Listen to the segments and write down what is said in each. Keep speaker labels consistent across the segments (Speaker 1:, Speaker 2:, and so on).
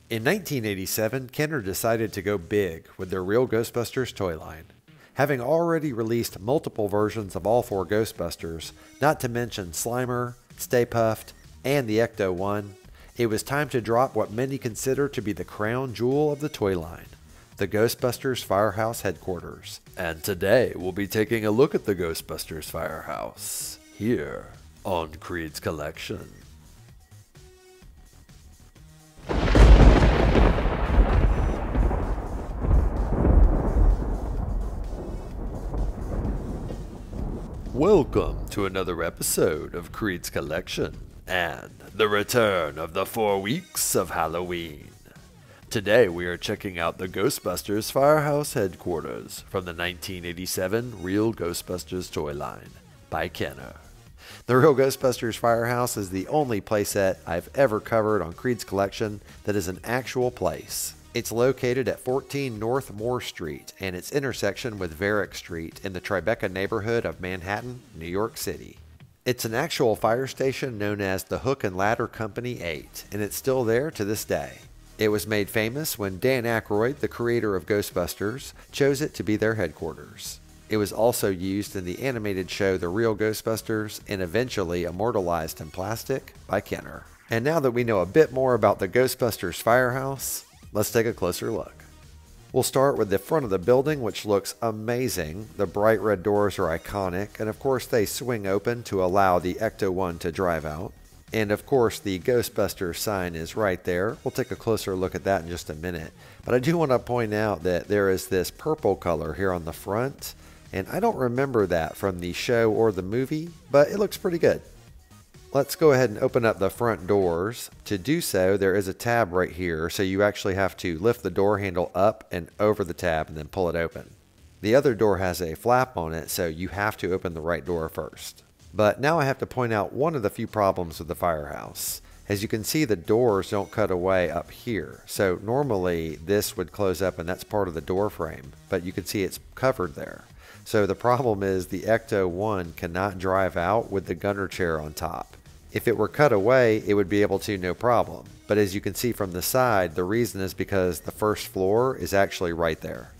Speaker 1: In 1987, Kenner decided to go big with their Real Ghostbusters toy line. Having already released multiple versions of all four Ghostbusters, not to mention Slimer, Stay Puft, and the Ecto-1, it was time to drop what many consider to be the crown jewel of the toy line, the Ghostbusters Firehouse headquarters. And today we'll be taking a look at the Ghostbusters Firehouse, here on KREED'S Collection. Welcome to another episode of KREED'S Collection and the return of the 4 weeks of Halloween. Today we are checking out the Ghostbusters Firehouse headquarters from the 1987 Real Ghostbusters toy line by Kenner. The Real Ghostbusters Firehouse is the only playset I've ever covered on KREED'S Collection that is an actual place. It's located at 14 North Moore Street and its intersection with Varick Street in the Tribeca neighborhood of Manhattan, New York City. It's an actual fire station known as the Hook and Ladder Company 8, and it's still there to this day. It was made famous when Dan Aykroyd, the creator of Ghostbusters, chose it to be their headquarters. It was also used in the animated show The Real Ghostbusters and eventually immortalized in plastic by Kenner. And now that we know a bit more about the Ghostbusters Firehouse, let's take a closer look. We'll start with the front of the building, which looks amazing. The bright red doors are iconic, and of course they swing open to allow the Ecto-1 to drive out. And of course the Ghostbusters sign is right there. We'll take a closer look at that in just a minute. But I do want to point out that there is this purple color here on the front, and I don't remember that from the show or the movie, but it looks pretty good. Let's go ahead and open up the front doors. To do so, there is a tab right here, so you actually have to lift the door handle up and over the tab and then pull it open. The other door has a flap on it, so you have to open the right door first. But now I have to point out one of the few problems with the Firehouse. As you can see, the doors don't cut away up here, so normally this would close up and that's part of the door frame, but you can see it's covered there. So the problem is the Ecto-1 cannot drive out with the gunner chair on top. If it were cut away, it would be able to, no problem. But as you can see from the side, the reason is because the first floor is actually right there.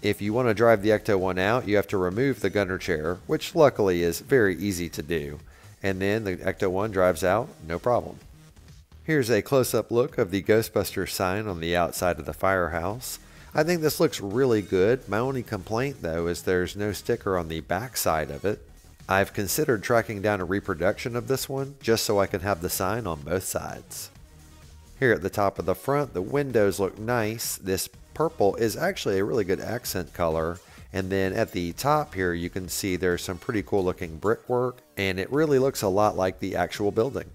Speaker 1: If you want to drive the Ecto-1 out, you have to remove the gunner chair, which luckily is very easy to do. And then the Ecto-1 drives out, no problem. Here's a close-up look of the Ghostbusters sign on the outside of the Firehouse. I think this looks really good. My only complaint though is there's no sticker on the back side of it. I've considered tracking down a reproduction of this one just so I can have the sign on both sides. Here at the top of the front, the windows look nice. This purple is actually a really good accent color. And then at the top here you can see there's some pretty cool looking brickwork, and it really looks a lot like the actual building.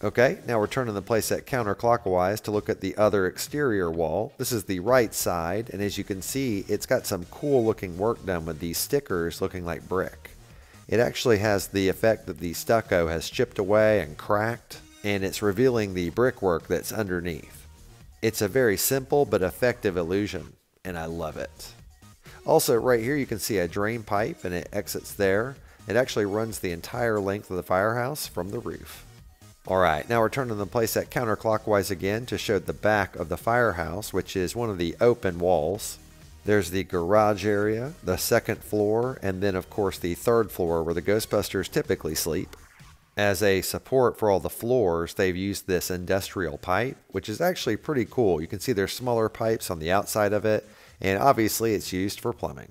Speaker 1: Okay, now we're turning the playset counterclockwise to look at the other exterior wall. This is the right side, and as you can see, it's got some cool looking work done with these stickers looking like brick. It actually has the effect that the stucco has chipped away and cracked, and it's revealing the brickwork that's underneath. It's a very simple but effective illusion, and I love it. Also, right here you can see a drain pipe, and it exits there. It actually runs the entire length of the Firehouse from the roof. Alright, now we're turning the playset counterclockwise again to show the back of the Firehouse, which is one of the open walls. There's the garage area, the second floor, and then of course the third floor where the Ghostbusters typically sleep. As a support for all the floors, they've used this industrial pipe, which is actually pretty cool. You can see there's smaller pipes on the outside of it, and obviously it's used for plumbing.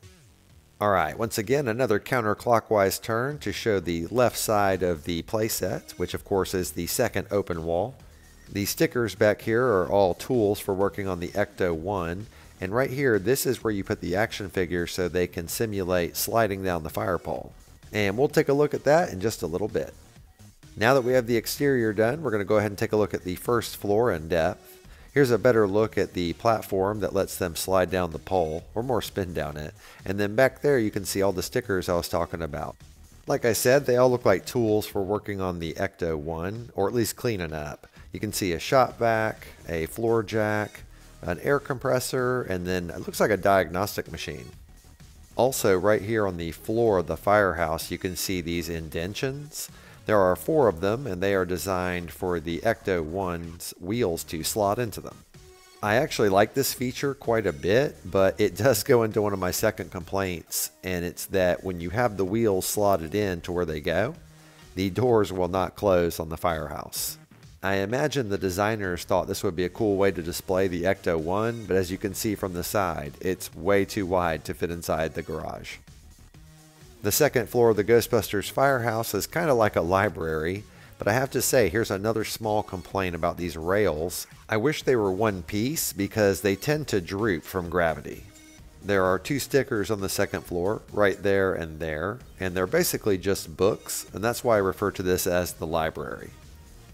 Speaker 1: Alright, once again another counterclockwise turn to show the left side of the playset, which of course is the second open wall. The stickers back here are all tools for working on the Ecto-1, and right here this is where you put the action figures so they can simulate sliding down the fire pole. And we'll take a look at that in just a little bit. Now that we have the exterior done, we're going to go ahead and take a look at the first floor in depth. Here's a better look at the platform that lets them slide down the pole, or more spin down it. And then back there you can see all the stickers I was talking about. Like I said, they all look like tools for working on the Ecto-1, or at least cleaning up. You can see a shop vac, a floor jack, an air compressor, and then it looks like a diagnostic machine. Also, right here on the floor of the Firehouse, you can see these indentions. There are 4 of them, and they are designed for the Ecto-1's wheels to slot into them. I actually like this feature quite a bit, but it does go into one of my second complaints, and it's that when you have the wheels slotted in to where they go, the doors will not close on the Firehouse. I imagine the designers thought this would be a cool way to display the Ecto-1, but as you can see from the side, it's way too wide to fit inside the garage. The second floor of the Ghostbusters Firehouse is kind of like a library, but I have to say, here's another small complaint about these rails. I wish they were one piece because they tend to droop from gravity. There are 2 stickers on the second floor, right there, and they're basically just books, and that's why I refer to this as the library.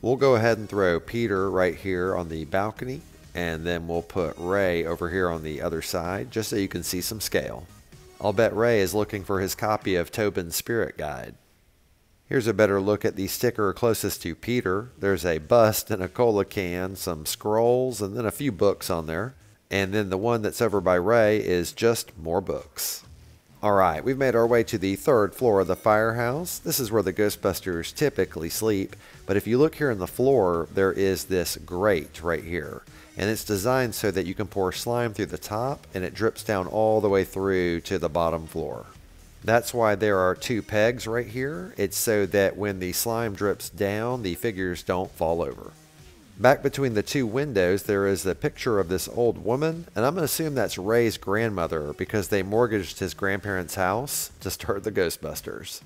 Speaker 1: We'll go ahead and throw Peter right here on the balcony, and then we'll put Ray over here on the other side, just so you can see some scale. I'll bet Ray is looking for his copy of Tobin's Spirit Guide. Here's a better look at the sticker closest to Peter. There's a bust and a cola can, some scrolls, and then a few books on there. And then the one that's over by Ray is just more books. Alright, we've made our way to the 3rd floor of the Firehouse. This is where the Ghostbusters typically sleep, but if you look here in the floor, there is this grate right here. And it's designed so that you can pour slime through the top, and it drips down all the way through to the bottom floor. That's why there are 2 pegs right here. It's so that when the slime drips down, the figures don't fall over. Back between the 2 windows, there is a picture of this old woman, and I'm going to assume that's Ray's grandmother because they mortgaged his grandparents' house to start the Ghostbusters.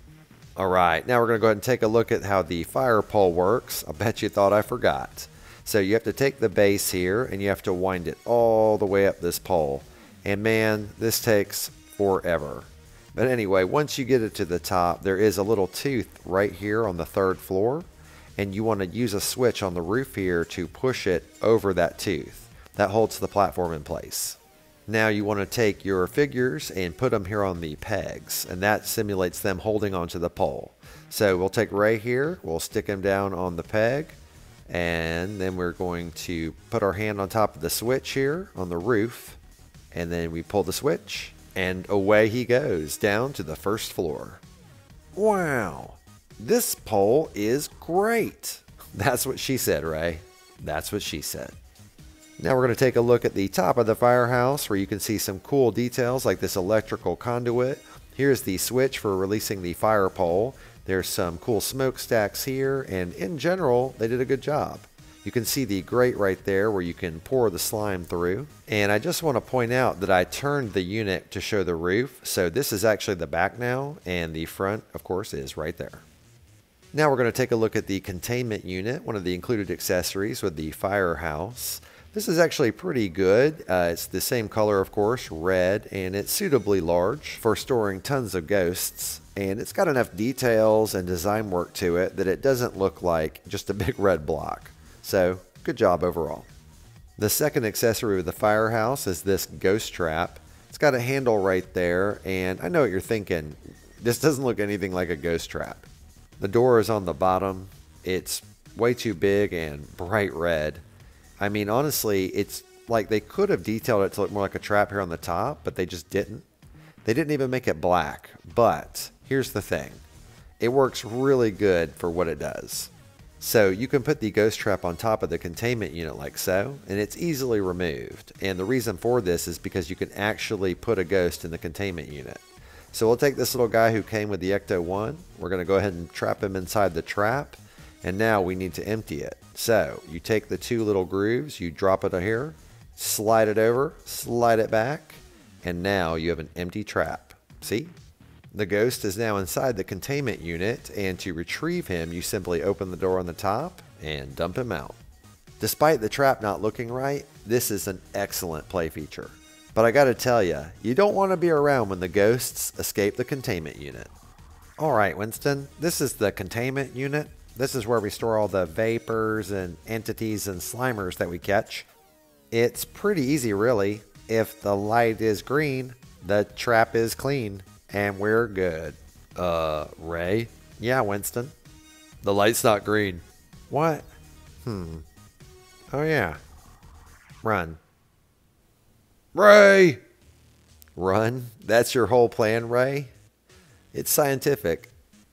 Speaker 1: Alright, now we're going to go ahead and take a look at how the fire pole works. I bet you thought I forgot. So you have to take the base here, and you have to wind it all the way up this pole. And man, this takes forever. But anyway, once you get it to the top, there is a little tooth right here on the 3rd floor. And you want to use a switch on the roof here to push it over that tooth. That holds the platform in place. Now you want to take your figures and put them here on the pegs, and that simulates them holding onto the pole. So we'll take Ray here, we'll stick him down on the peg, and then we're going to put our hand on top of the switch here on the roof, and then we pull the switch, and away he goes down to the 1st floor. Wow! This pole is great. That's what she said, Ray. That's what she said. Now we're going to take a look at the top of the Firehouse where you can see some cool details like this electrical conduit. Here's the switch for releasing the fire pole. There's some cool smokestacks here, and in general, they did a good job. You can see the grate right there where you can pour the slime through. And I just want to point out that I turned the unit to show the roof. So this is actually the back now, and the front, of course, is right there. Now we're going to take a look at the Containment Unit, one of the included accessories with the Firehouse. This is actually pretty good. It's the same color, of course, red, and it's suitably large for storing tons of ghosts. And it's got enough details and design work to it that it doesn't look like just a big red block. So, good job overall. The second accessory with the Firehouse is this ghost trap. It's got a handle right there, and I know what you're thinking. This doesn't look anything like a ghost trap. The door is on the bottom. It's way too big and bright red. I mean, honestly, it's like they could have detailed it to look more like a trap here on the top, but they just didn't. They didn't even make it black. But here's the thing. It works really good for what it does. So you can put the ghost trap on top of the containment unit like so, and it's easily removed. And the reason for this is because you can actually put a ghost in the containment unit. So we'll take this little guy who came with the Ecto-1. We're going to go ahead and trap him inside the trap. And now we need to empty it. So you take the 2 little grooves, you drop it here, slide it over, slide it back, and now you have an empty trap. See? The ghost is now inside the containment unit, and to retrieve him, you simply open the door on the top and dump him out. Despite the trap not looking right, this is an excellent play feature. But I gotta tell you, you don't want to be around when the ghosts escape the containment unit. Alright, Winston, this is the containment unit. This is where we store all the vapors and entities and slimers that we catch. It's pretty easy, really. If the light is green, the trap is clean, and we're good. Ray? Yeah, Winston. The light's not green. What? Oh, yeah. Run. Ray! Run? That's your whole plan, Ray? It's scientific.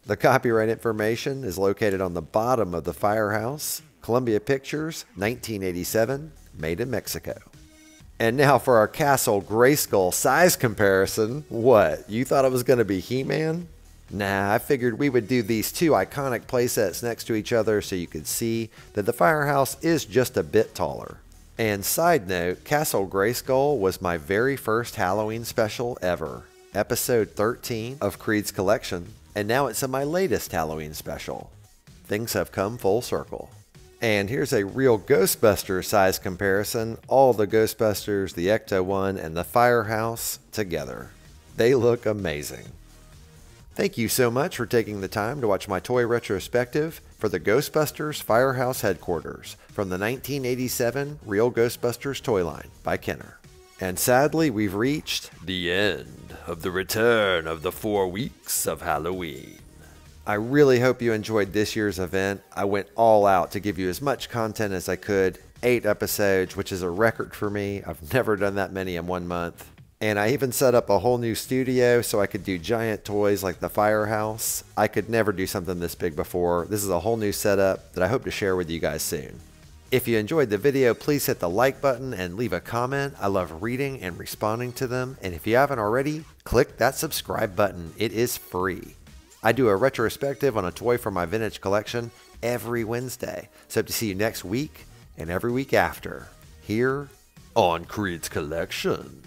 Speaker 1: The copyright information is located on the bottom of the Firehouse. Columbia Pictures, 1987, made in Mexico. And now for our Castle Grayskull size comparison. What, you thought it was going to be He-Man? Nah, I figured we would do these two iconic playsets next to each other so you could see that the Firehouse is just a bit taller. And side note, Castle Grayskull was my very first Halloween special ever, episode 13 of Creed's collection, and now it's in my latest Halloween special. Things have come full circle. And here's a real Ghostbusters size comparison, all the Ghostbusters, the Ecto-1, and the Firehouse together. They look amazing. Thank you so much for taking the time to watch my toy retrospective for the Ghostbusters Firehouse headquarters from the 1987 Real Ghostbusters toy line by Kenner. And sadly, we've reached the end of the return of the 4 weeks of Halloween. I really hope you enjoyed this year's event. I went all out to give you as much content as I could. 8 episodes, which is a record for me. I've never done that many in 1 month. And I even set up a whole new studio so I could do giant toys like the Firehouse. I could never do something this big before. This is a whole new setup that I hope to share with you guys soon. If you enjoyed the video, please hit the like button and leave a comment. I love reading and responding to them. And if you haven't already, click that subscribe button. It is free. I do a retrospective on a toy from my vintage collection every Wednesday. So hope to see you next week and every week after here on Creed's Collection.